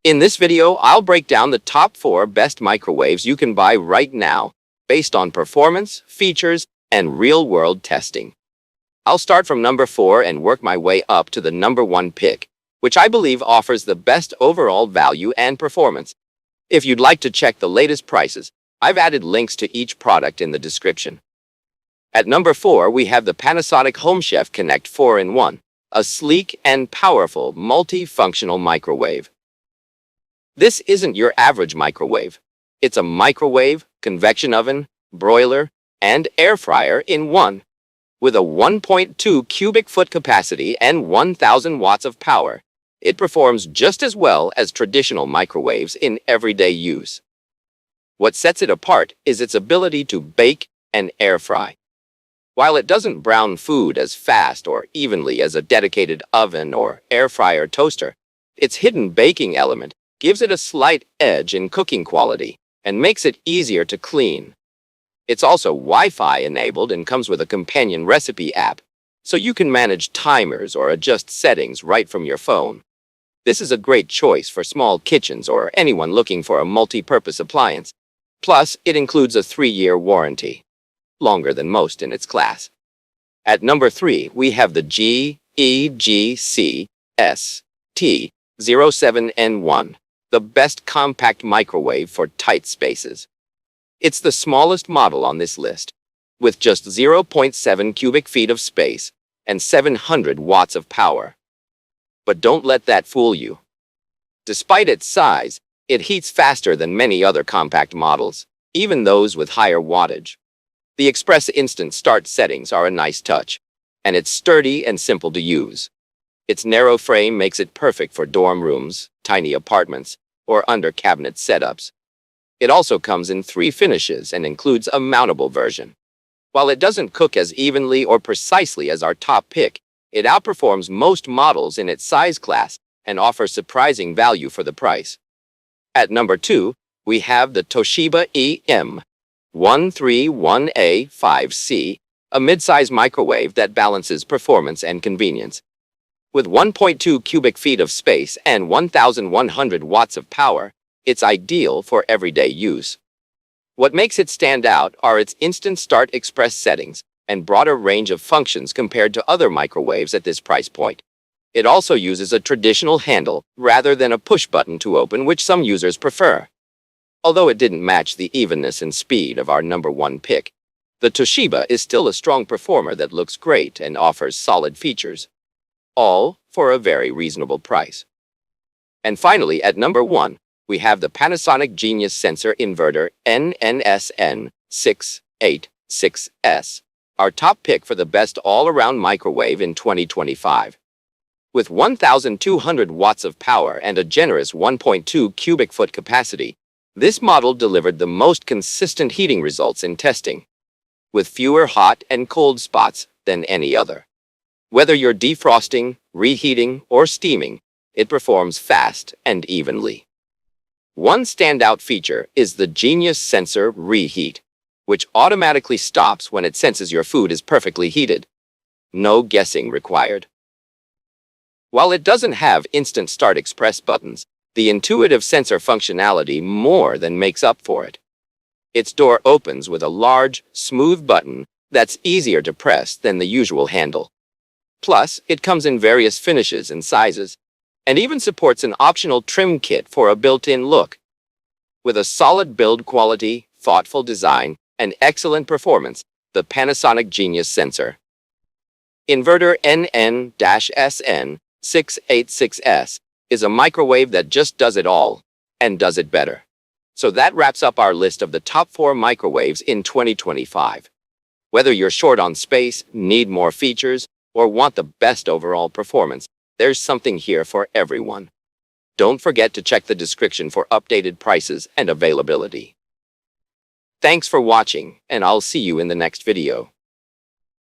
In this video, I'll break down the top 4 best microwaves you can buy right now, based on performance, features, and real-world testing. I'll start from number 4 and work my way up to the number 1 pick, which I believe offers the best overall value and performance. If you'd like to check the latest prices, I've added links to each product in the description. At number 4, we have the Panasonic HomeChef Connect 4-in-1, a sleek and powerful multi-functional microwave. This isn't your average microwave. It's a microwave, convection oven, broiler, and air fryer in one. With a 1.2 cubic foot capacity and 1,000 watts of power, it performs just as well as traditional microwaves in everyday use. What sets it apart is its ability to bake and air fry. While it doesn't brown food as fast or evenly as a dedicated oven or air fryer toaster, its hidden baking element gives it a slight edge in cooking quality and makes it easier to clean. It's also Wi-Fi enabled and comes with a companion recipe app, so you can manage timers or adjust settings right from your phone. This is a great choice for small kitchens or anyone looking for a multi-purpose appliance. Plus, it includes a 3-year warranty, longer than most in its class. At number 3, we have the GEGC-ST07N1, the best compact microwave for tight spaces. It's the smallest model on this list, with just 0.7 cubic feet of space and 700 watts of power. But don't let that fool you. Despite its size, it heats faster than many other compact models, even those with higher wattage. The Express Instant Start settings are a nice touch, and it's sturdy and simple to use. Its narrow frame makes it perfect for dorm rooms, tiny apartments, or under-cabinet setups. It also comes in 3 finishes and includes a mountable version. While it doesn't cook as evenly or precisely as our top pick, it outperforms most models in its size class and offers surprising value for the price. At number 2, we have the Toshiba EM131A5C, a mid-size microwave that balances performance and convenience. With 1.2 cubic feet of space and 1,100 watts of power, it's ideal for everyday use. What makes it stand out are its Instant Start Express settings and broader range of functions compared to other microwaves at this price point. It also uses a traditional handle rather than a push button to open, which some users prefer. Although it didn't match the evenness and speed of our number 1 pick, the Toshiba is still a strong performer that looks great and offers solid features, all for a very reasonable price. And finally, at number 1, we have the Panasonic Genius Sensor Inverter NNSN686S, our top pick for the best all-around microwave in 2025. With 1,200 watts of power and a generous 1.2 cubic foot capacity, this model delivered the most consistent heating results in testing, with fewer hot and cold spots than any other. Whether you're defrosting, reheating, or steaming, it performs fast and evenly. One standout feature is the Genius Sensor Reheat, which automatically stops when it senses your food is perfectly heated. No guessing required. While it doesn't have Instant Start Express buttons, the intuitive sensor functionality more than makes up for it. Its door opens with a large, smooth button that's easier to press than the usual handle. Plus, it comes in various finishes and sizes, and even supports an optional trim kit for a built-in look. With a solid build quality, thoughtful design, and excellent performance, the Panasonic Genius Sensor Inverter NN-SN686S is a microwave that just does it all, and does it better. So that wraps up our list of the top 4 microwaves in 2025. Whether you're short on space, need more features, or want the best overall performance, there's something here for everyone. Don't forget to check the description for updated prices and availability. Thanks for watching, and I'll see you in the next video.